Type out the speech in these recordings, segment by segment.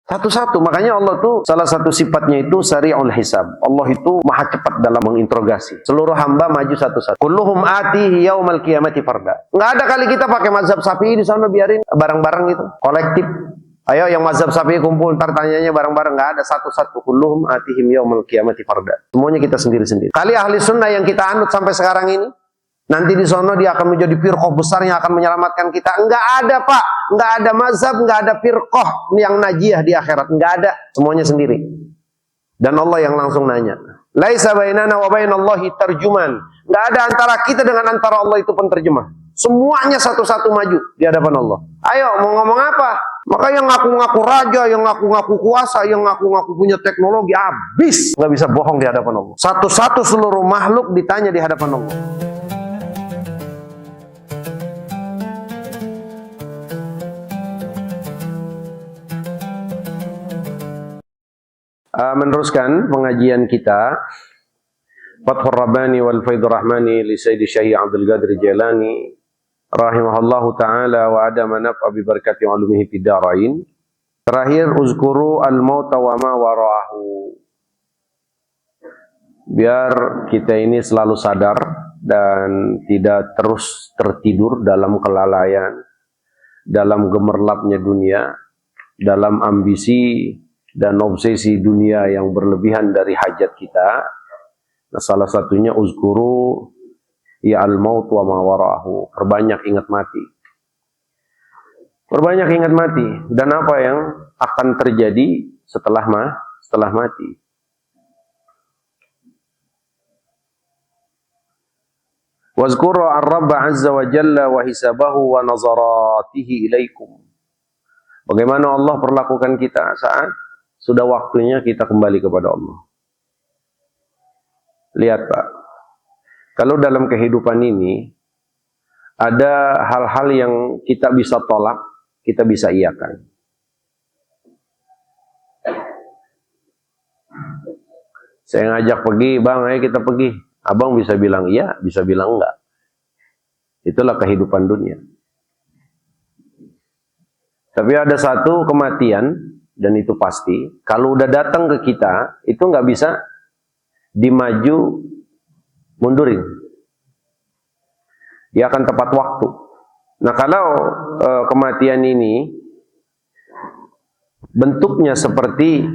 Satu-satu. Makanya Allah tuh salah satu sifatnya itu sari'ul hisab. Allah itu maha cepat dalam menginterogasi. Seluruh hamba maju satu-satu. Kulluhum atihi yaumal qiyamati farda. Nggak ada kali kita pakai mazhab Syafi'i di sana biarin bareng-bareng gitu, kolektif. Ayo yang mazhab Syafi'i kumpul, ntar tanyanya bareng-bareng. Nggak ada satu-satu. Kulluhum atihim yaumal qiyamati farda. Semuanya kita sendiri-sendiri. Kali ahli sunnah yang kita anut sampai sekarang ini, nanti di sono dia akan menjadi firqah besar yang akan menyelamatkan kita. Enggak ada, Pak. Enggak ada mazhab, enggak ada firqah yang najiyah di akhirat. Enggak ada. Semuanya sendiri. Dan Allah yang langsung nanya. Laisa bainana wa bainallahi tarjuman. Enggak ada antara kita dengan antara Allah itu penterjemah. Semuanya satu-satu maju di hadapan Allah. Ayo, mau ngomong apa? Maka yang ngaku-ngaku raja, yang ngaku-ngaku kuasa, yang ngaku-ngaku punya teknologi, habis. Enggak bisa bohong di hadapan Allah. Satu-satu seluruh makhluk ditanya di hadapan Allah. Meneruskan pengajian kita Fathur Rabbani wal Faidur Rahmani li Sayyidi Syekh Abdul Qadir Jailani rahimahullahu ta'ala wa adama naf'a bi barakati ulumihi fid darain. Terakhir, uzkuru al-mauta wa ma wara'ahu. Biar kita ini selalu sadar dan tidak terus tertidur dalam kelalaian, dalam gemerlapnya dunia, dalam ambisi dan obsesi dunia yang berlebihan dari hajat kita. Nah, salah satunya uzkuru ya al-maut wa ma wara'ahu. Perbanyak ingat mati. Perbanyak ingat mati dan apa yang akan terjadi setelah mati. Wazkuru ar-Rabb azza wa jalla wa hisabahu wa nazaratihi ilaikum. Bagaimana Allah perlakukan kita saat sudah waktunya kita kembali kepada Allah. Lihat, Pak, kalau dalam kehidupan ini ada hal-hal yang kita bisa tolak, kita bisa iakan. Saya ngajak pergi, bang, ayo kita pergi. Abang bisa bilang iya, bisa bilang enggak. Itulah kehidupan dunia. Tapi ada satu kematian, dan itu pasti, kalau udah datang ke kita, itu nggak bisa dimaju mundurin. Dia akan tepat waktu. Nah, kalau kematian ini bentuknya seperti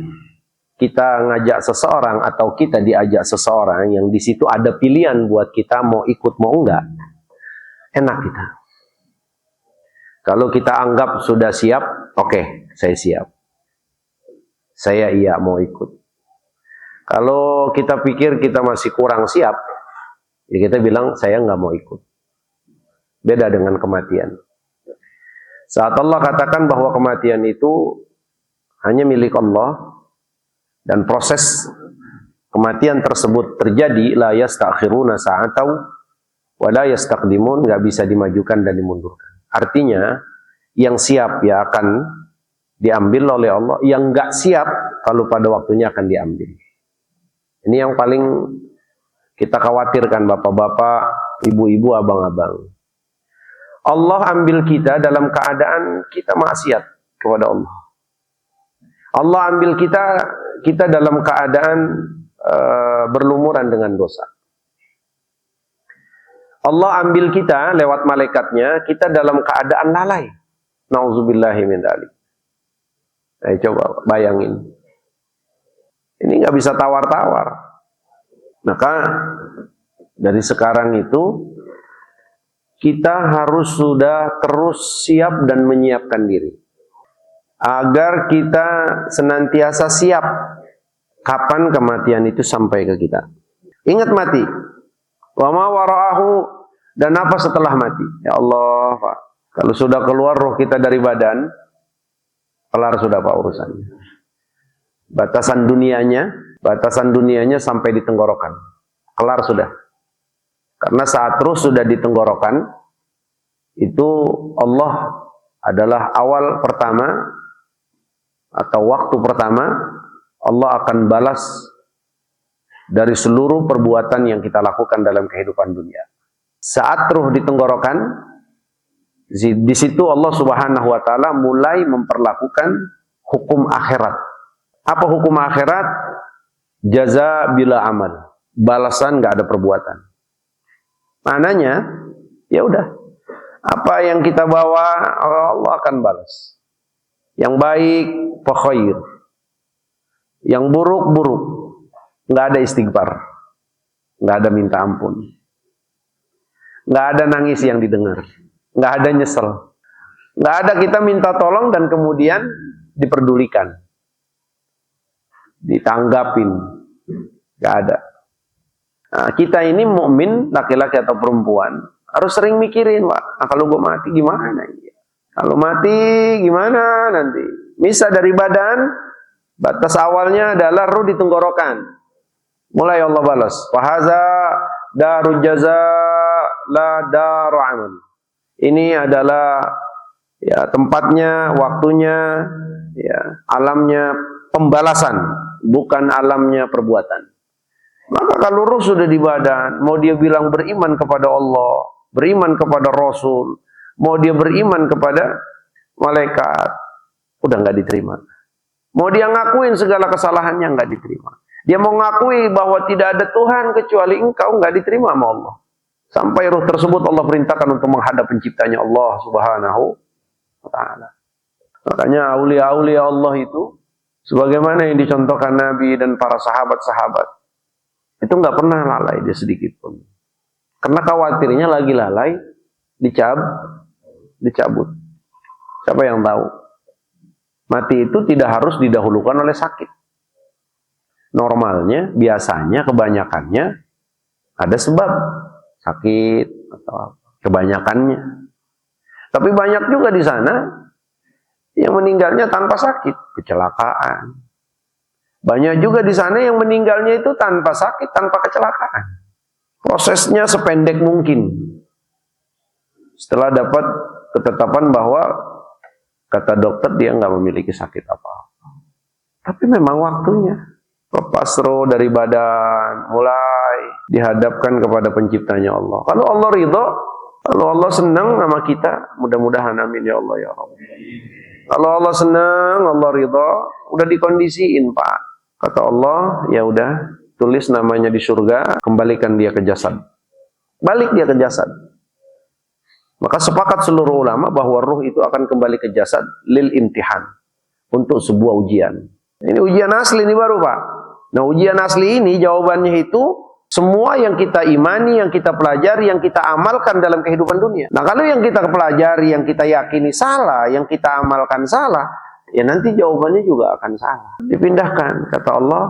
kita ngajak seseorang atau kita diajak seseorang yang di situ ada pilihan buat kita mau ikut mau enggak, enak kita. Kalau kita anggap sudah siap, oke, saya siap. Saya iya mau ikut. Kalau kita pikir kita masih kurang siap, ya kita bilang saya nggak mau ikut. Beda dengan kematian. Saat Allah katakan bahwa kematian itu hanya milik Allah dan proses kematian tersebut terjadi, la yastakhiruna sa'atau wa la yastaqdimun, nggak bisa dimajukan dan dimundurkan. Artinya yang siap ya akan diambil oleh Allah, yang nggak siap kalau pada waktunya akan diambil. Ini yang paling kita khawatirkan, bapak-bapak, ibu-ibu, abang-abang. Allah ambil kita dalam keadaan kita maksiat kepada Allah. Allah ambil kita dalam keadaan berlumuran dengan dosa. Allah ambil kita lewat malaikatnya, kita dalam keadaan lalai. Nauzubillahi min dzalik. Coba bayangin. Ini nggak bisa tawar-tawar. Maka dari sekarang itu kita harus sudah terus siap dan menyiapkan diri. Agar kita senantiasa siap kapan kematian itu sampai ke kita. Ingat mati. Wa ma wara'ahu, dan apa setelah mati. Ya Allah, Pak. Kalau sudah keluar roh kita dari badan, kelar sudah, Pak, urusannya. Batasan dunianya sampai di tenggorokan. Kelar sudah. Karena saat terus sudah di tenggorokan, itu Allah adalah awal pertama atau waktu pertama Allah akan balas dari seluruh perbuatan yang kita lakukan dalam kehidupan dunia. Saat ruh di tenggorokan, di situ Allah Subhanahu wa taala mulai memperlakukan hukum akhirat. Apa hukum akhirat? Jaza bila amal. Balasan nggak ada perbuatan. Maknanya, ya udah. Apa yang kita bawa, Allah akan balas. Yang baik, fa khair. Yang buruk, buruk. Nggak ada istighfar. Nggak ada minta ampun. Nggak ada nangis yang didengar. Nggak ada nyesel. Nggak ada kita minta tolong dan kemudian diperdulikan. Ditanggapin. Nggak ada. Nah, kita ini mukmin, laki-laki atau perempuan, harus sering mikirin, Pak. Nah, kalau gue mati gimana? Kalau mati gimana nanti? Misal dari badan, batas awalnya adalah ruh di tenggorokan. Mulai Allah balas. Fahaza darul jaza la daru amal. Ini adalah ya tempatnya, waktunya, ya alamnya pembalasan, bukan alamnya perbuatan. Maka kalau ruh sudah di badan, mau dia bilang beriman kepada Allah, beriman kepada Rasul, mau dia beriman kepada malaikat, udah nggak diterima. Mau dia ngakuin segala kesalahannya, nggak diterima. Dia mau ngakui bahwa tidak ada Tuhan kecuali Engkau, nggak diterima sama Allah. Sampai ruh tersebut Allah perintahkan untuk menghadap penciptanya Allah Subhanahu wa ta'ala. Makanya aulia-aulia Allah itu, sebagaimana yang dicontohkan Nabi dan para sahabat-sahabat, itu nggak pernah lalai dia sedikit pun. Karena khawatirnya lagi lalai, dicabut. Siapa yang tahu? Mati itu tidak harus didahulukan oleh sakit. Normalnya, biasanya, kebanyakannya ada sebab sakit atau apa. Kebanyakannya. Tapi banyak juga di sana yang meninggalnya tanpa sakit, kecelakaan. Banyak juga di sana yang meninggalnya itu tanpa sakit, tanpa kecelakaan. Prosesnya sependek mungkin. Setelah dapat ketetapan bahwa kata dokter dia nggak memiliki sakit apa-apa. Tapi memang waktunya. Lepas roh dari badan, mulai dihadapkan kepada penciptanya Allah. Kalau Allah ridho, kalau Allah senang sama kita, mudah-mudahan amin ya Allah ya Rabb. Kalau Allah senang, Allah ridho, udah dikondisiin Pak. Kata Allah, ya udah, tulis namanya di surga, kembalikan dia ke jasad. Balik dia ke jasad. Maka sepakat seluruh ulama bahwa ruh itu akan kembali ke jasad lil imtihan, untuk sebuah ujian. Ini ujian asli ini baru Pak. Nah ujian asli ini jawabannya itu semua yang kita imani, yang kita pelajari, yang kita amalkan dalam kehidupan dunia. Nah kalau yang kita pelajari, yang kita yakini salah, yang kita amalkan salah, ya nanti jawabannya juga akan salah. Dipindahkan, kata Allah,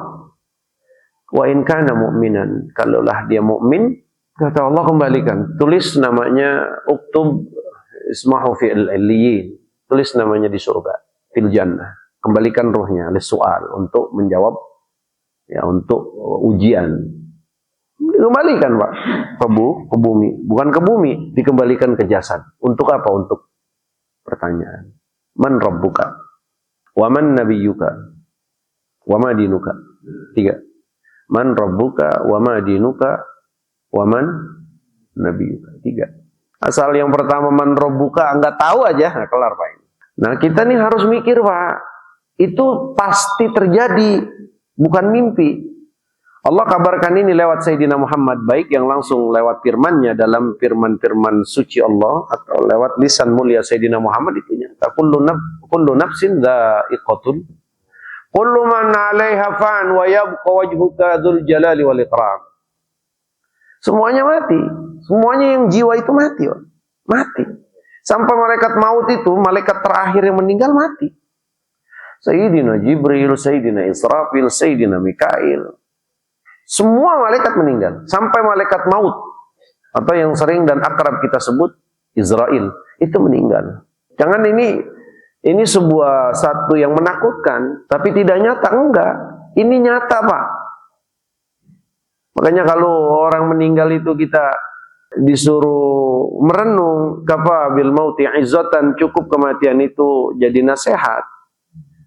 wa in kana mu'minan, kalaulah dia mukmin, kata Allah kembalikan, tulis namanya uktub ismahu fi'il illiyin, tulis namanya di surga, fil jannah, kembalikan ruhnya lis-su'al, untuk menjawab, ya untuk ujian. Dikembalikan Pak ke bumi, bukan ke bumi, dikembalikan ke jasad. Untuk apa? Untuk pertanyaan. Man rabbuka? Wa man nabiyyuka? Wa ma dinuka? 3. Man rabbuka? Wa ma dinuka? Wa man nabiyyuka? 3. Asal yang pertama man rabbuka enggak tahu aja, nah kelar Pak ini. Nah, kita nih harus mikir Pak. Itu pasti terjadi, bukan mimpi. Allah kabarkan ini lewat Sayyidina Muhammad, baik yang langsung lewat firman-Nya dalam firman-firman suci Allah atau lewat lisan mulia Sayyidina Muhammad itu nyata. Kullu nafsin dha'iqatul. Kullu man 'alaiha fan wa yabqa wajhuka dzul jalali wal ikram. Semuanya mati. Semuanya yang jiwa itu mati, mati. Sampai malaikat maut itu, malaikat terakhir yang meninggal mati. Sayyidina Jibril, Sayyidina Israfil, Sayyidina Mikail. Semua malaikat meninggal. Sampai malaikat maut. Atau yang sering dan akrab kita sebut Israel. Itu meninggal. Jangan ini sebuah satu yang menakutkan. Tapi tidak nyata. Enggak. Ini nyata Pak. Makanya kalau orang meninggal itu kita disuruh merenung. Kafa bil mauti izzatan. Cukup kematian itu jadi nasihat.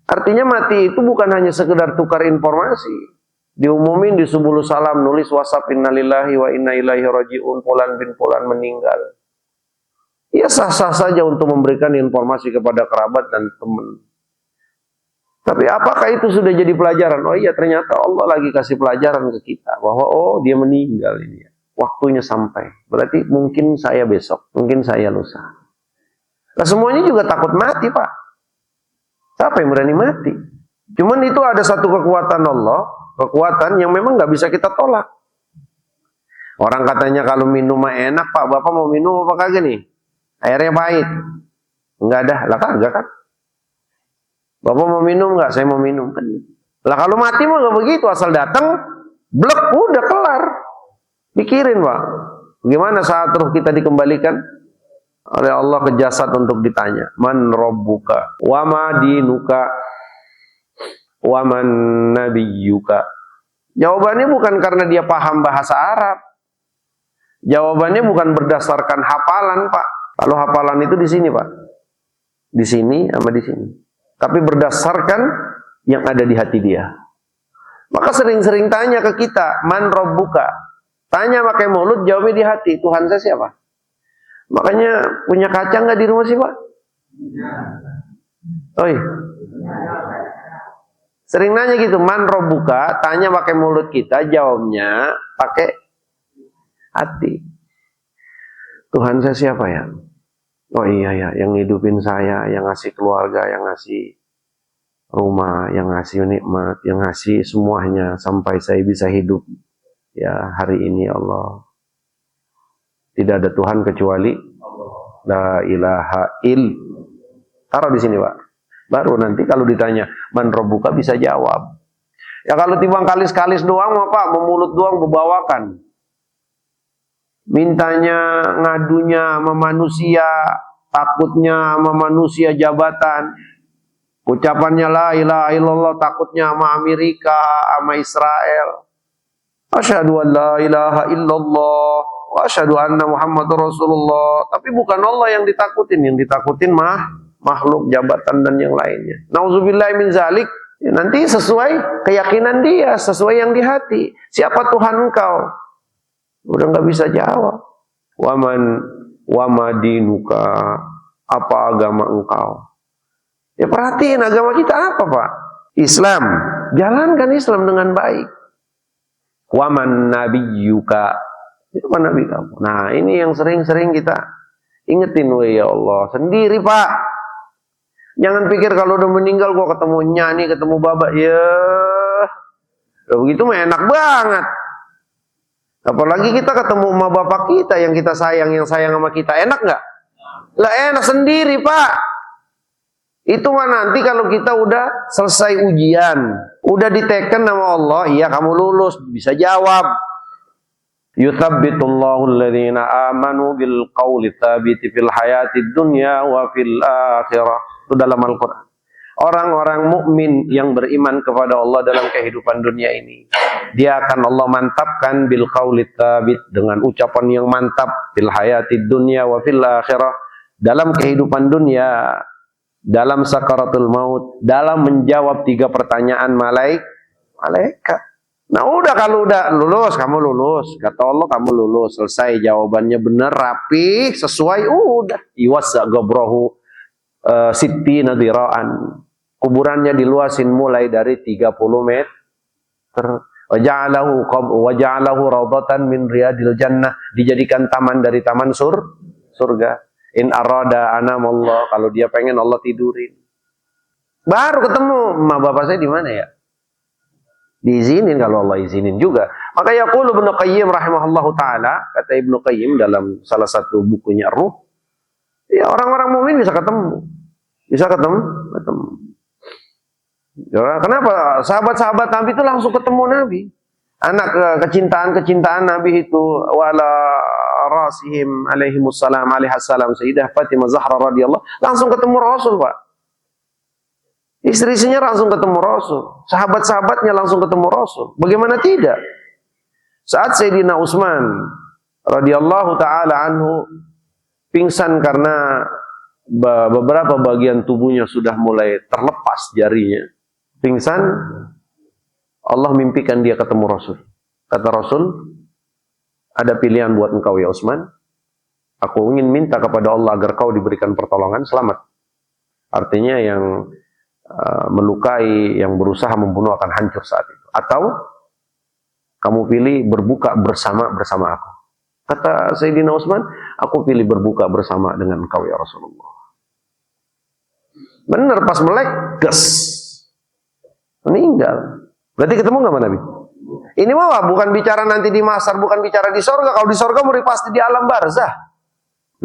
Artinya mati itu bukan hanya sekedar tukar informasi. Diumumin di subuh salam, nulis WhatsApp innalillahi wa inna ilaihi raji'un, fulan bin fulan meninggal. Ya sah-sah saja untuk memberikan informasi kepada kerabat dan teman. Tapi apakah itu sudah jadi pelajaran? Oh iya, ternyata Allah lagi kasih pelajaran ke kita bahwa oh dia meninggal ini. Waktunya sampai. Berarti mungkin saya besok, mungkin saya lusa. Nah, semuanya juga takut mati, Pak. Siapa yang berani mati? Cuman itu ada satu kekuatan Allah, kekuatan yang memang nggak bisa kita tolak. Orang katanya kalau minum mah enak, Pak. Bapak mau minum apa kagak nih? Airnya pahit. Enggak ada, lah kagak kan? Bapak mau minum nggak? Saya mau minum kan. Lah kalau mati mah nggak begitu, asal datang, blek, udah kelar. Pikirin, Pak. Bagaimana saat ruh kita dikembalikan oleh Allah ke jasad untuk ditanya, man rabbuka, wa ma dinuka, wa man nabiyyuka. Jawabannya bukan karena dia paham bahasa Arab. Jawabannya bukan berdasarkan hafalan, Pak. Kalau hafalan itu di sini, Pak. Di sini sama di sini. Tapi berdasarkan yang ada di hati dia. Maka sering-sering tanya ke kita, man rabbuka. Tanya pakai mulut, jawabnya di hati. Tuhan saya siapa? Makanya punya kaca nggak di rumah sih, Pak? Oi. Sering nanya gitu, man rabbuka. Tanya pakai mulut kita, jawabnya pakai hati. Tuhan saya siapa ya? Oh iya ya, yang ngidupin saya, yang ngasih keluarga, yang ngasih rumah, yang ngasih nikmat, yang ngasih semuanya sampai saya bisa hidup ya hari ini Allah. Tidak ada Tuhan kecuali la ilaha il. Taruh di sini, Pak. Baru nanti kalau ditanya man rabbuka bisa jawab. Ya kalau timbang kalis-kalis doang mah Pak, memulut doang bebawakan. Mintanya, ngadunya sama manusia, takutnya sama manusia jabatan. Ucapannya la ilaha illallah, takutnya sama Amerika, sama Israel. Asyhadu an la ilaha illallah wa asyhadu anna Muhammadar Rasulullah. Tapi bukan Allah yang ditakutin makhluk, jabatan dan yang lainnya. Nauzubillahi min zalik. Ya, nanti sesuai keyakinan dia, sesuai yang di hati. Siapa Tuhan engkau? Udah nggak bisa jawab. Wama dinuka, apa agama engkau? Ya perhatiin agama kita apa, Pak? Islam. Jalankan Islam dengan baik. Waman nabiyyuka, siapa nabi kamu? Nah ini yang sering-sering kita ingetin, ya Allah. Sendiri, Pak. Jangan pikir kalau udah meninggal gua ketemu nyani, ketemu baba, ya begitu mah enak banget. Apalagi kita ketemu sama bapak kita yang kita sayang, yang sayang sama kita, enak nggak? Lah enak sendiri, Pak. Itu mah nanti kalau kita udah selesai ujian, udah diteken sama Allah, iya kamu lulus, bisa jawab. Yuthabbitullahu alladhina amanu bil qawli tsabiti fil hayatid dunya wa fil akhirah. Itu dalam Al-Qur'an. Orang-orang mukmin yang beriman kepada Allah dalam kehidupan dunia ini, dia akan Allah mantapkan bil qawli tsabit, dengan ucapan yang mantap, fil hayatid dunya wa fil akhirah, dalam kehidupan dunia, dalam sakaratul maut, dalam menjawab 3 pertanyaan malaikat. Nah udah, kalau udah lulus, kamu lulus. Kata Allah kamu lulus, selesai, jawabannya benar, rapi, sesuai, udah. Iwasa gabrahu sittina diraan. Kuburannya diluasin mulai dari 30 meter. Waja'alahu raudhatan min riyadil jannah. Dijadikan taman dari taman surga. In arada anamallah, kalau dia pengen Allah tidurin. Baru ketemu, ma bapak saya di mana ya? Diizinin kalau Allah izinin juga. Maka yaqulu Ibnu Qayyim rahimahullahu taala, kata Ibnu Qayyim dalam salah satu bukunya Ruh, ya orang-orang mukmin bisa ketemu. Bisa ketemu. Ya, kenapa? Sahabat-sahabat Nabi itu langsung ketemu Nabi. Anak kecintaan Nabi itu wala rasihim alaihimussalam alaihassalam Sayyidah Fatimah Zahra radhiyallahu, langsung ketemu Rasul, Pak. Istri-istrinya langsung ketemu Rasul, sahabat-sahabatnya langsung ketemu Rasul. Bagaimana tidak? Saat Sayyidina Utsman radhiyallahu taala anhu pingsan karena beberapa bagian tubuhnya sudah mulai terlepas jarinya, pingsan, Allah mimpikan dia ketemu Rasul. Kata Rasul, ada pilihan buat engkau ya Utsman. Aku ingin minta kepada Allah agar kau diberikan pertolongan, selamat. Artinya yang melukai, yang berusaha membunuh akan hancur saat itu. Atau kamu pilih berbuka bersama aku. Kata Sayyidina Utsman, aku pilih berbuka bersama dengan engkau ya Rasulullah. Benar, pas melek, gas, meninggal. Berarti ketemu nggak sama Nabi? Ini mah bukan bicara nanti di mahsyar, bukan bicara di sorga. Kalau di sorga mesti pasti di alam barzah.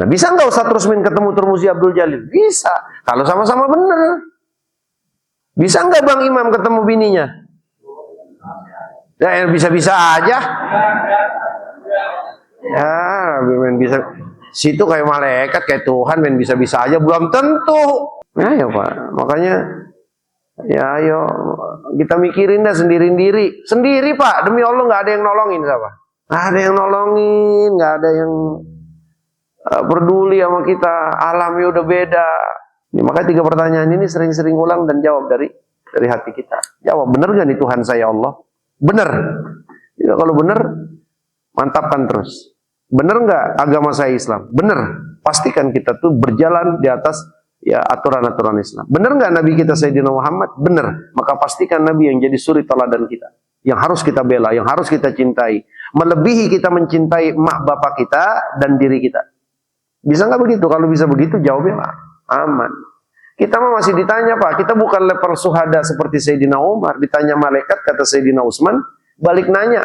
Nah, bisa nggak Ustaz Rusmin ketemu Turmuzi Abdul Jalil? Bisa, kalau sama-sama benar. Bisa nggak Bang Imam ketemu bininya? Ya, bisa-bisa aja. Ya, men bisa. Situ kayak malaikat, kayak Tuhan, men bisa-bisa aja, belum tentu. Nah, ya Pak, makanya ya ayo kita mikirin dah sendiri-sendiri. Sendiri Pak, demi Allah nggak ada yang nolongin siapa? Nggak ada yang nolongin, nggak ada yang peduli sama kita. Alamnya udah beda. Ini, makanya 3 pertanyaan ini sering-sering ulang dan jawab dari hati kita. Jawab, bener gak nih Tuhan saya Allah? Bener. Ya, kalau bener, mantapkan terus. Bener nggak agama saya Islam? Bener. Pastikan kita tuh berjalan di atas ya aturan-aturan Islam. Bener nggak Nabi kita Sayyidina Muhammad? Bener. Maka pastikan Nabi yang jadi suri teladan kita, yang harus kita bela, yang harus kita cintai, melebihi kita mencintai mak bapak kita dan diri kita. Bisa nggak begitu? Kalau bisa begitu, jawabnya aman. Kita mah masih ditanya Pak. Kita bukan level suhada seperti Sayyidina Umar. Ditanya malaikat, kata Sayyidina Utsman, balik nanya.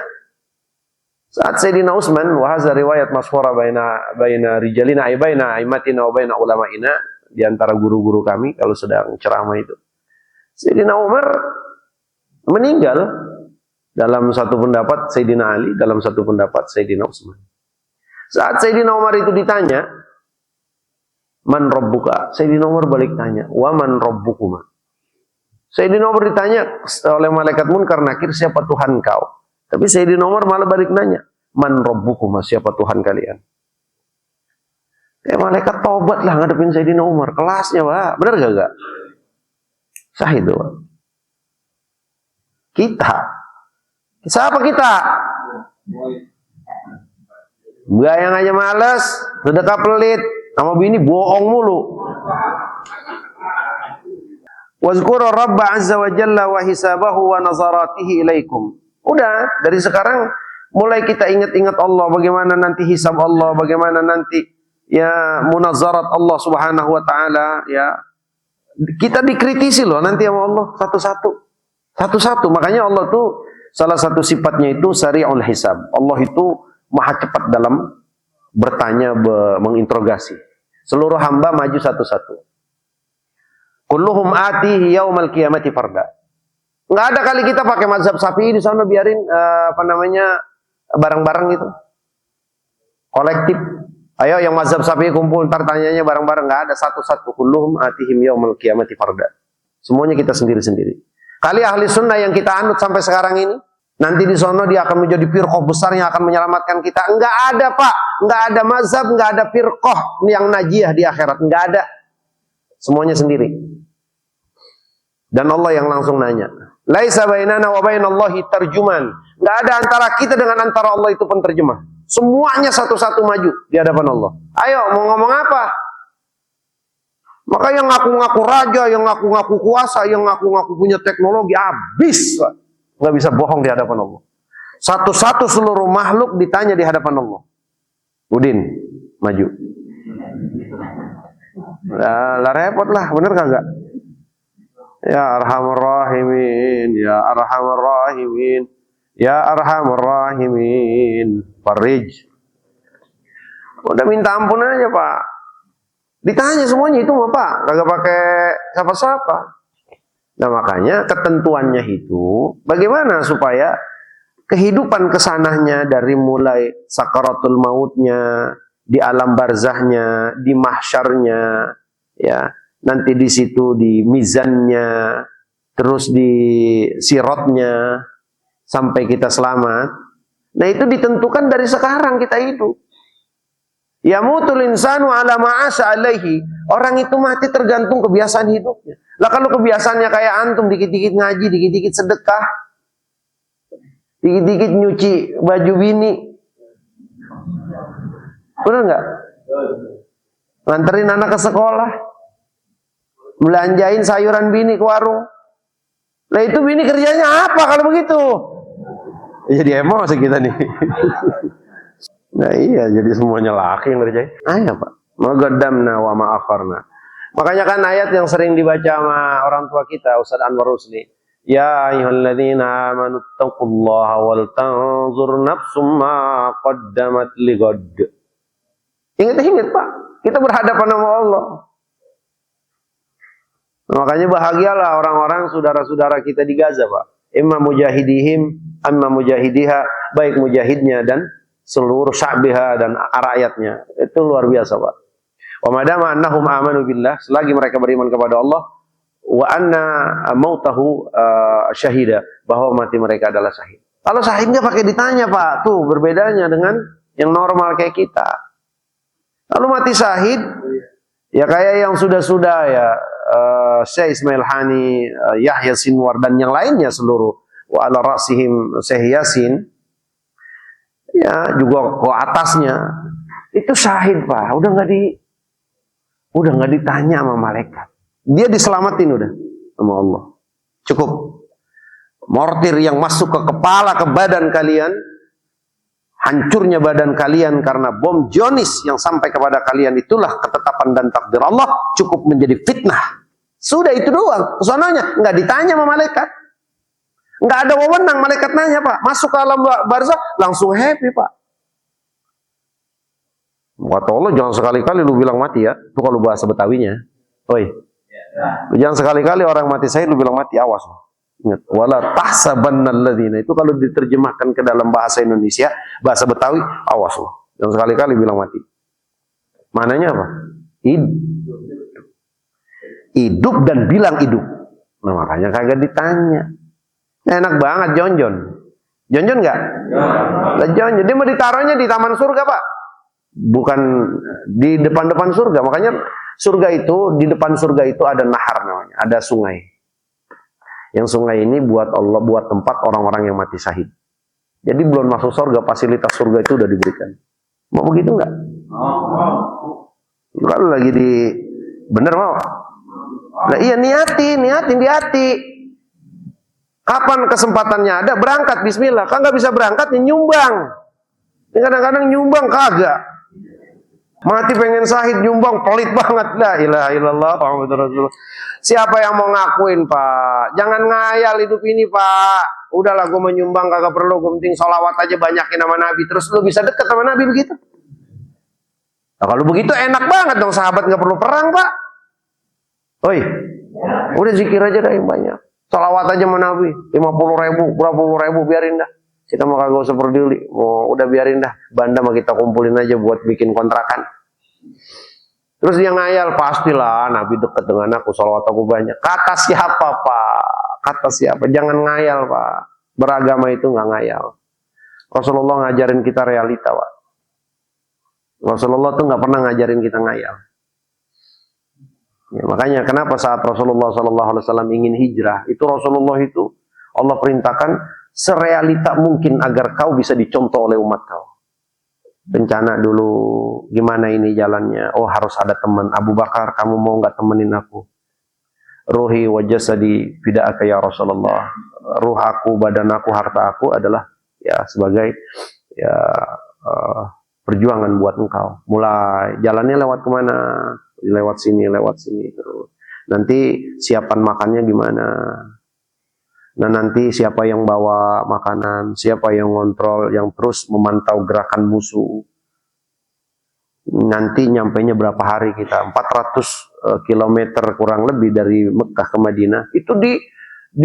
Saat Sayyidina Utsman, wahazza riwayat masfura baina rijalina ay baina aimatina wa baina ulama'ina, di antara guru-guru kami kalau sedang ceramah itu. Sayyidina Umar meninggal, dalam satu pendapat Sayyidina Ali, dalam satu pendapat Sayyidina Utsman. Saat Sayyidina Umar itu ditanya, man rabbuka? Sayyidina Umar balik tanya, wa man rabbukuma? Sayyidina Umar ditanya oleh malaikat Munkar Nakir, siapa Tuhan kau? Tapi Sayyidina Umar malah balik nanya, man rabbukuma? Siapa Tuhan kalian? Malaikat taubat lah ngadepin Sayyidina Umar. Kelasnya Pak, benar gak? Sah itu Pak. Kita, siapa kita? Yang aja males, sedekah pelit, sama bini bohong mulu. Wazkuru Rabba Azza wa Jalla wa hisabahu wa nazaratihi ilaikum. Udah, dari sekarang mulai kita ingat-ingat Allah, bagaimana nanti hisab Allah, bagaimana nanti ya munazarat Allah Subhanahu wa taala, ya. Kita dikritisi loh nanti sama Allah satu-satu. Satu-satu. Makanya Allah tuh salah satu sifatnya itu sari'ul hisab. Allah itu maha cepat dalam bertanya, menginterogasi. Seluruh hamba maju satu-satu. Kulluhum atihi yaumal qiyamati farda. Nggak ada kali kita pakai mazhab Syafi'i di sana biarin barang-barang itu. Kolektif. Ayo yang mazhab Syafi'i kumpul ntar tanyanya bareng-bareng, nggak ada, satu-satu. Kulluhum atihim yaumal qiyamati farda. Semuanya kita sendiri-sendiri. Kali ahli sunnah yang kita anut sampai sekarang ini, nanti di sono dia akan menjadi firqah besar yang akan menyelamatkan kita. Enggak ada Pak, enggak ada mazhab, enggak ada firqah yang najiyah di akhirat, enggak ada. Semuanya sendiri. Dan Allah yang langsung nanya. Laisa bainana wa bainallahi tarjuman. Enggak ada antara kita dengan antara Allah itu penterjemah. Semuanya satu-satu maju di hadapan Allah. Ayo, mau ngomong apa? Maka yang ngaku-ngaku raja, yang ngaku-ngaku kuasa, yang ngaku-ngaku punya teknologi, habis Pak. Nggak bisa bohong di hadapan Allah. Satu-satu seluruh makhluk ditanya di hadapan Allah. Udin, maju. Lah repot lah, bener kagak? Ya Arhamar Rahimin, Ya Arhamar Rahimin, Ya Arhamar Rahimin, Farij. Udah minta ampun aja Pak. Ditanya semuanya itu mah Pak, kagak pakai siapa-siapa. Nah makanya ketentuannya itu bagaimana supaya kehidupan kesanahnya dari mulai sakaratul mautnya, di alam barzahnya, di mahsyarnya, ya nanti di situ di mizannya, terus di sirotnya sampai kita selamat. Nah itu ditentukan dari sekarang kita hidup. Yamutul insanu ala ma'asa alaihi. Orang itu mati tergantung kebiasaan hidupnya. Lah kalau kebiasaannya kayak antum, dikit-dikit ngaji, dikit-dikit sedekah, dikit-dikit nyuci baju bini, benar nggak? Nganterin anak ke sekolah, belanjain sayuran bini ke warung. Lah itu bini kerjanya apa kalau begitu? Jadi emosi kita nih. Nah iya, jadi semuanya laki yang ngerjain. Ayo Pak, magadamna wa ma'akharna. Makanya kan ayat yang sering dibaca sama orang tua kita, Ustaz Anwar Rusli. Ya ayyuhalladzina amanu taqullaha wal tanzur nafsum ma qaddamat ligad. Ingat Pak, kita berhadapan sama Allah. Makanya bahagialah orang-orang saudara-saudara kita di Gaza, Pak. Imma mujahidihim, amma mujahidiha, baik mujahidnya dan seluruh sya'biha dan rakyatnya. Itu luar biasa, Pak. Wa madama annahum amanu billah, selagi mereka beriman kepada Allah, wa anna mautahu syahida, bahwa mati mereka adalah syahid. Kalau syahidnya pakai ditanya, Pak, tuh berbedanya dengan yang normal kayak kita. Lalu mati syahid, ya kayak yang sudah-sudah ya, Syekh Ismail Hani, Yahya Sinwar dan yang lainnya seluruh, wa ala rasihim Syekh Yasin, ya juga ke atasnya, itu syahid Pak, udah nggak ditanya sama malaikat, dia diselamatin udah sama Allah, cukup. Mortir yang masuk ke kepala, ke badan kalian, hancurnya badan kalian karena bom Zionis yang sampai kepada kalian, itulah ketetapan dan takdir Allah, cukup menjadi fitnah. Sudah itu doang, kesononya nggak ditanya sama malaikat, nggak ada wewenang malaikat nanya Pak. Masuk ke alam barzakh langsung happy Pak. Kata Allah, jangan sekali-kali lu bilang mati ya. Itu kalau bahasa Betawinya. Oi, jangan sekali-kali orang mati saya lu bilang mati, awas. Ingat, wala tahsabannal ladzina, itu kalau diterjemahkan ke dalam bahasa Indonesia, bahasa Betawi, awas loh. Jangan sekali-kali bilang mati. Mananya apa? Hidup dan bilang hidup. Nah, makanya kagak ditanya. Enak banget Jonjon. Jonjon enggak? Lah Jonjon, dia mau ditaruhnya di taman surga, Pak. Bukan di depan-depan surga. Makanya surga itu, di depan surga itu ada nahar namanya, ada sungai. Yang sungai ini buat Allah, buat tempat orang-orang yang mati syahid. Jadi belum masuk surga, fasilitas surga itu udah diberikan. Mau begitu enggak? Kalau lagi di bener mau? Nah iya, niatin di hati. Kapan kesempatannya ada, berangkat bismillah. Kan nggak bisa berangkat, ya nyumbang. Kadang-kadang nyumbang kagak. Mati pengen syahid nyumbang, pelit banget. La ilaha illallah Muhammadur Rasulullah. Siapa yang mau ngakuin, Pak? Jangan ngayal hidup ini, Pak. Udahlah, gue menyumbang kagak perlu, gue penting sholawat aja banyakin sama Nabi. Terus lu bisa deket sama Nabi begitu. Nah, kalau begitu enak banget dong, sahabat nggak perlu perang, Pak. Oi, udah zikir aja dah yang banyak. Sholawat aja sama Nabi, 50.000, berapa puluh ribu, biarin dah. Kita mau kagak usah peduli, mau udah biarin dah. Banda mah kita kumpulin aja buat bikin kontrakan. Terus dia ngayal, pastilah Nabi dekat dengan aku, sholawat aku banyak. Kata siapa Pak? Kata siapa? Jangan ngayal Pak. Beragama itu nggak ngayal. Rasulullah ngajarin kita realita Pak. Rasulullah tuh nggak pernah ngajarin kita ngayal. Ya, makanya kenapa saat Rasulullah SAW ingin hijrah, itu Rasulullah itu Allah perintahkan serealita mungkin agar kau bisa dicontoh oleh umat kau. Bencana dulu, gimana ini jalannya? Oh harus ada teman. Abu Bakar, kamu mau nggak temenin aku? Ruhi wa jasadi fida'aka ya Rasulullah. Ruh aku, badan aku, harta aku adalah ya sebagai ya perjuangan buat engkau. Mulai jalannya lewat kemana? Lewat sini terus. Nanti siapan makannya gimana? Nah nanti siapa yang bawa makanan, siapa yang ngontrol, yang terus memantau gerakan musuh. Nanti nyampainya berapa hari kita? 400 km kurang lebih dari Mekah ke Madinah. Itu di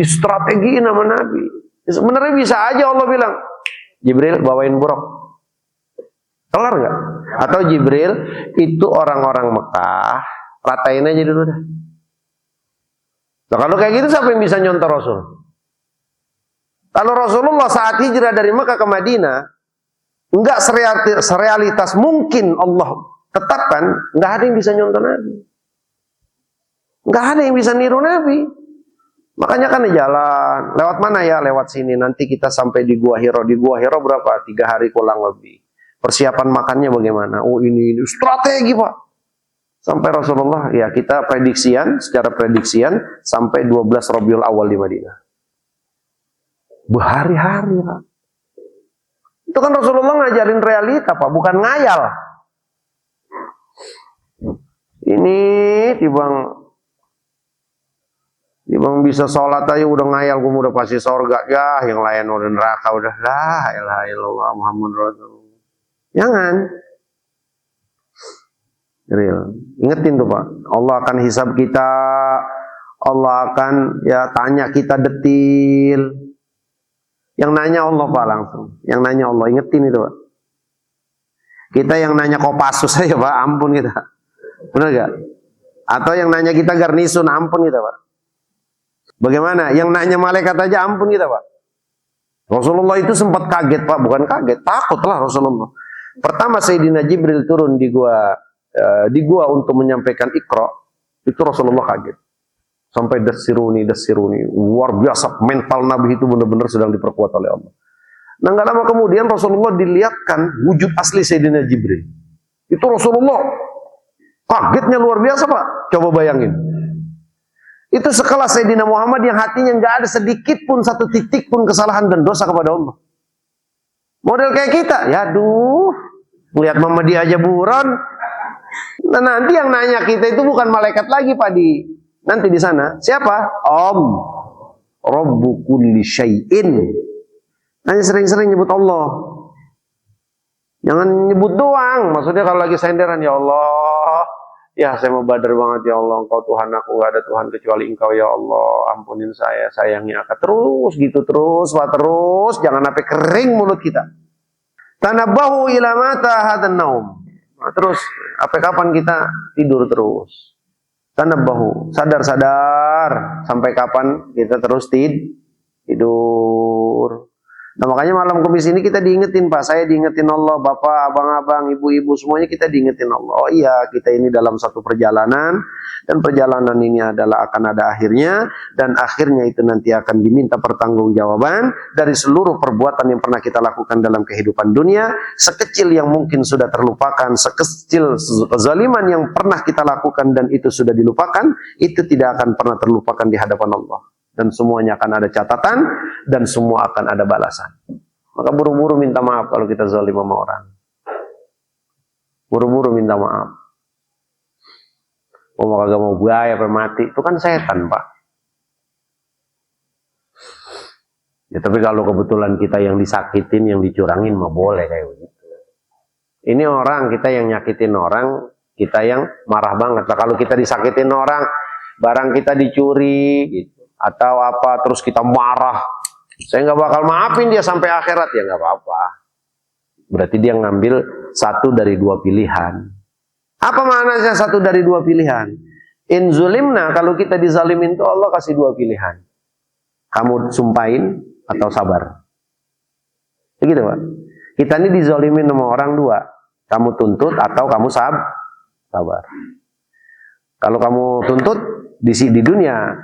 strategiin sama Nabi. Sebenarnya bisa aja Allah bilang, Jibril bawain buruk. Kelar nggak? Atau Jibril itu orang-orang Mekah, ratain aja dulu dah. Nah, kalau kayak gitu siapa yang bisa nyontoh Rasul? Kalau Rasulullah saat hijrah dari Mekah ke Madinah, enggak serealitas mungkin Allah tetapkan, enggak ada yang bisa nyontoh Nabi. Enggak ada yang bisa niru Nabi. Makanya kan jalan, lewat mana ya? Lewat sini. Nanti kita sampai di Gua Hiro. Di Gua Hiro berapa? 3 hari kurang lebih. Persiapan makannya bagaimana? Oh ini strategi Pak. Sampai Rasulullah, ya kita secara prediksian sampai 12 Rabiul Awal di Madinah. Berhari-hari, Pak. Itu kan Rasulullah ngajarin realita, Pak, bukan ngayal. Ini tibang bisa sholat aja udah ngayal, gue udah pasti surga. Ya, yang lain udah neraka, udah la ilaha illallah Muhammad Rasulullah. Jangan. Real. Ingetin tuh, Pak. Allah akan hisab kita. Allah akan tanya kita detil. Yang nanya Allah, Pak, langsung. Yang nanya Allah, ingetin itu, Pak. Kita yang nanya Kopassus aja, Pak, ampun kita. Benar gak? Atau yang nanya kita Garnisun, ampun kita, Pak. Bagaimana? Yang nanya malaikat aja, ampun kita, Pak. Rasulullah itu sempat kaget, Pak. Bukan kaget, takutlah Rasulullah. Pertama Sayyidina Jibril turun di gua untuk menyampaikan Iqra, itu Rasulullah kaget. Sampai desiruni. Luar biasa, mental Nabi itu benar-benar sedang diperkuat oleh Allah. Nah, nggak lama kemudian Rasulullah dilihatkan wujud asli Sayyidina Jibril. Itu Rasulullah kagetnya luar biasa, Pak. Coba bayangin. Itu sekelas Sayyidina Muhammad yang hatinya nggak ada sedikit pun, satu titik pun kesalahan dan dosa kepada Allah. Model kayak kita, ya aduh, lihat Muhammadiyah aja buron. Nah, nanti yang nanya kita itu bukan malaikat lagi, Pak, nanti di sana. Siapa? Rabbu kulli syai'in. Hanya sering-sering nyebut Allah. Jangan nyebut doang. Maksudnya kalau lagi senderan, ya Allah, ya saya mau badar banget ya Allah, Engkau Tuhan aku, gak ada Tuhan kecuali Engkau ya Allah, ampunin saya, sayangi aku. Terus gitu, Pak, terus. Jangan sampai kering mulut kita. Tanabbahu ila mata hadan naum. Nah, terus, sampai kapan kita tidur terus? Tanabbahu, sadar. Sampai kapan kita terus tidur? Nah, makanya malam Kamis ini kita diingetin, Pak. Saya diingetin Allah, Bapak, abang-abang, ibu-ibu, semuanya kita diingetin Allah. Oh iya, kita ini dalam satu perjalanan, dan perjalanan ini akan ada akhirnya, dan akhirnya itu nanti akan diminta pertanggungjawaban dari seluruh perbuatan yang pernah kita lakukan dalam kehidupan dunia, sekecil yang mungkin sudah terlupakan, sekecil kezaliman yang pernah kita lakukan dan itu sudah dilupakan, itu tidak akan pernah terlupakan di hadapan Allah. Dan semuanya akan ada catatan, dan semua akan ada balasan. Maka buru-buru minta maaf kalau kita zalim sama orang. Buru-buru minta maaf. Kagak mau buaya sampai mati, itu kan setan, Pak. Ya, tapi kalau kebetulan kita yang disakitin, yang dicurangin, mah boleh kayak begitu. Ini orang, kita yang nyakitin orang, kita yang marah banget. Nah, kalau kita disakitin orang, barang kita dicuri, gitu, atau apa, terus kita marah, saya nggak bakal maafin dia sampai akhirat, ya nggak apa-apa. Berarti dia ngambil satu dari dua pilihan. Apa maknanya satu dari dua pilihan? In zulimna, kalau kita dizalimin itu Allah kasih dua pilihan. Kamu sumpahin atau sabar. Begitu, Pak. Kita ini dizalimin sama orang dua. Kamu tuntut atau kamu sabar. Kalau kamu tuntut di dunia,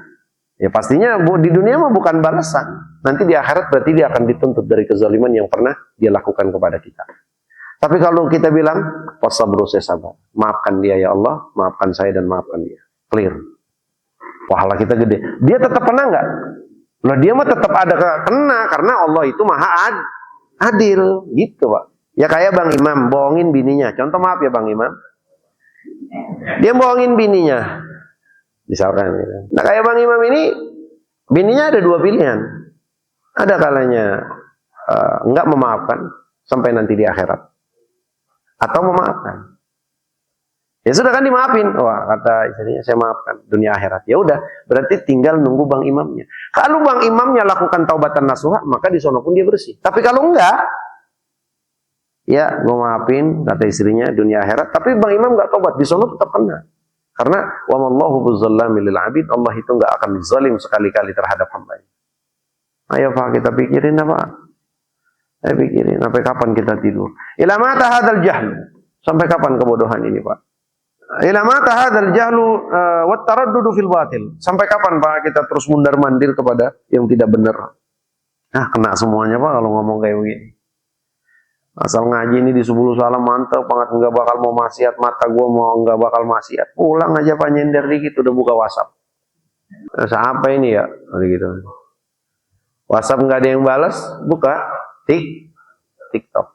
ya pastinya di dunia mah bukan balasan. Nanti di akhirat berarti dia akan dituntut dari kezaliman yang pernah dia lakukan kepada kita. Tapi kalau kita bilang, wasabru, saya sabar. Maafkan dia ya Allah, maafkan saya dan maafkan dia. Clear. Pahala kita gede. Dia tetap kena nggak? Nah, dia mah tetap ada kena karena Allah itu maha adil. Gitu, Pak. Ya kayak Bang Imam bohongin bininya. Contoh maaf ya Bang Imam. Dia bohongin bininya. Misalkan. Nah, kayak Bang Imam ini, bininya ada dua pilihan. Ada kalanya enggak memaafkan sampai nanti di akhirat, atau memaafkan. Ya sudah kan dimaafin. Wah, kata istrinya, saya maafkan dunia akhirat. Ya udah, berarti tinggal nunggu Bang Imamnya. Kalau Bang Imamnya lakukan taubatan nasuha, maka di sono pun dia bersih. Tapi kalau enggak, ya gue maafin, kata istrinya, dunia akhirat. Tapi Bang Imam enggak taubat, di sono tetap kena. Karena wa mallahu bizzallami lil abid, Allah itu enggak akan zalim sekali-kali terhadap hamba. Ayo Pak, kita pikirin apa? Saya pikirin, sampai kapan kita tidur? Ila mata hadzal jahl. Sampai kapan kebodohan ini, Pak? Ila mata hadzal jahlu wat taraddudu fil batil. Sampai kapan, Pak, kita terus mundar-mandir kepada yang tidak benar? Nah, kena semuanya, Pak, kalau ngomong kayak begini. Asal ngaji ini di 10 salam mantap banget, nggak bakal mau maksiat, mata gua mau nggak bakal maksiat. Pulang aja Pak nyender dikit udah buka WhatsApp. Terus apa ini ya? Gitu. WhatsApp nggak ada yang balas, buka TikTok.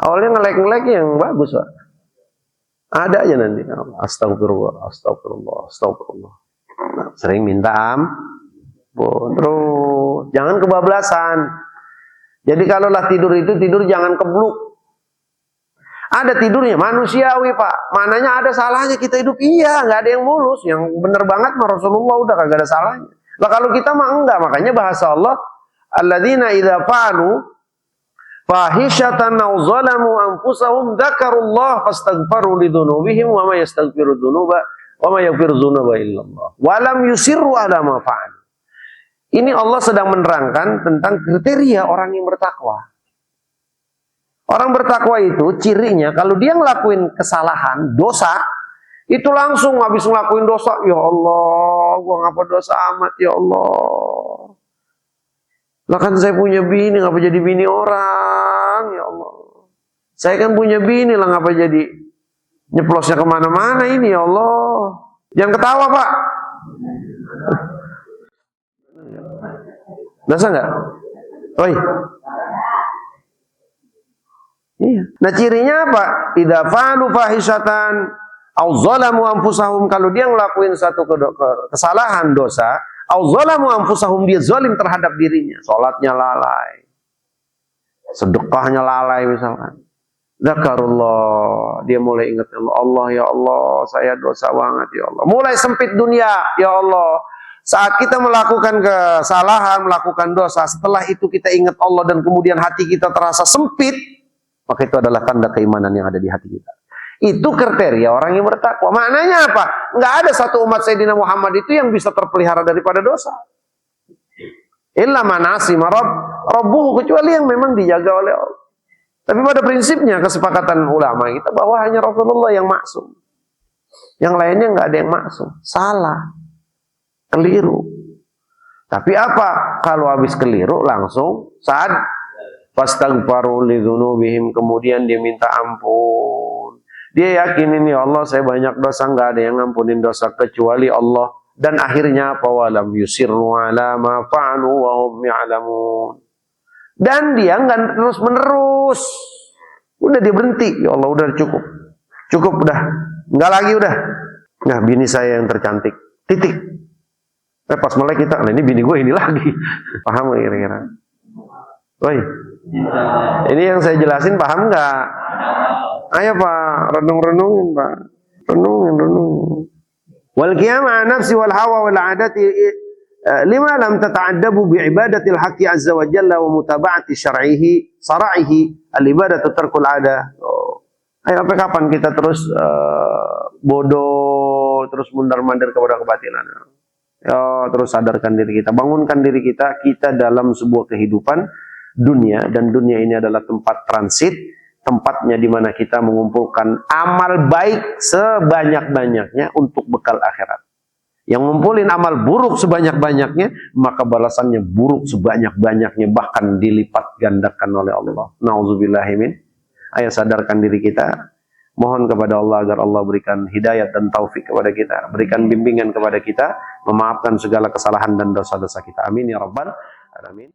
Awalnya nge-like yang bagus Pak. Ada aja nanti. Astagfirullah, astagfirullah, astagfirullah. Nah, sering minta ampun. Terus jangan kebablasan. Jadi kalaulah tidur itu tidur jangan kebluk. Ada tidurnya manusiawi Pak. Mananya ada salahnya kita hidup, iya, nggak ada yang mulus. Yang bener banget mah Rasulullah udah kagak ada salahnya. Lah kalau kita mah enggak, makanya bahasa Allah, alladzina idza fa'alu fahishatan aw zalamu anfusahum dzakarullah fastaghfaru lidzunubihim wa ma yastaghfiru dzunuba wa ma yaghfiru dzunuba illallah wa lam yusirru ala ma fa'alu. Ini Allah sedang menerangkan tentang kriteria orang yang bertakwa. Orang bertakwa itu cirinya kalau dia ngelakuin kesalahan, dosa, itu langsung habis ngelakuin dosa, ya Allah, gua ngapa dosa amat ya Allah. Lah kan saya punya bini, ngapa jadi bini orang, ya Allah. Saya kan punya bini, lah ngapa jadi nyeplosnya kemana-mana ini, ya Allah. Jangan ketawa Pak. Dosa nggak? Oi. Iya. Nah cirinya apa? Idza fa'alu fahisatan aw zalamu anfusahum, kalau dia ngelakuin satu kesalahan, dosa, aw zalamu anfusahum, dia zalim terhadap dirinya, salatnya lalai, sedekahnya lalai misalkan. Zakarullah, dia mulai ingat Allah, ya Allah, saya dosa banget ya Allah. Mulai sempit dunia, ya Allah. Saat kita melakukan kesalahan, melakukan dosa, setelah itu kita ingat Allah dan kemudian hati kita terasa sempit, maka itu adalah tanda keimanan yang ada di hati kita. Itu kriteria orang yang bertakwa. Maknanya apa? Nggak ada satu umat Sayyidina Muhammad itu yang bisa terpelihara daripada dosa. Illa man asima rabbuhu, kecuali yang memang dijaga oleh Allah. Tapi pada prinsipnya kesepakatan ulama kita bahwa hanya Rasulullah yang maksum. Yang lainnya nggak ada yang maksum. Salah. Keliru. Tapi apa? Kalau habis keliru langsung saat fastaghfaru lidzunubihim, kemudian dia minta ampun. Dia yakin ini Allah, saya banyak dosa, nggak ada yang ngampunin dosa kecuali Allah. Dan akhirnya apa? Walam yusirru ala ma fa'alu wa hum ya'lamun. Dan dia nggak terus menerus. Udah dia berhenti. Ya Allah, udah cukup. Cukup udah. Nggak lagi udah. Nah, bini saya yang tercantik. Titik. Pas mulai kita, nah ini bini gue ini lagi. Paham gak kira-kira? Woi, ini yang saya jelasin paham nggak? Ayo Pak, renung-renungin Pak. Renungin. Wal qiyamah nafsi wal hawa wal adati lima lam tata'addabu bi ibadatil haqqi azza wa jalla wa mutaba'ati syar'ihi sara'ihi al ibadatu tarkul ada. Ayo sampai kapan kita terus bodoh, terus mundar-mandir kepada kebatilan? Ya, terus sadarkan diri kita, bangunkan diri kita, kita dalam sebuah kehidupan dunia, dan dunia ini adalah tempat transit, tempatnya di mana kita mengumpulkan amal baik sebanyak-banyaknya untuk bekal akhirat. Yang ngumpulin amal buruk sebanyak-banyaknya, maka balasannya buruk sebanyak-banyaknya, bahkan dilipat gandakan oleh Allah. Nauzubillahimin. Ayo sadarkan diri kita. Mohon kepada Allah agar Allah berikan hidayat dan taufik kepada kita, berikan bimbingan kepada kita, memaafkan segala kesalahan dan dosa-dosa kita. Amin ya rabbal alamin.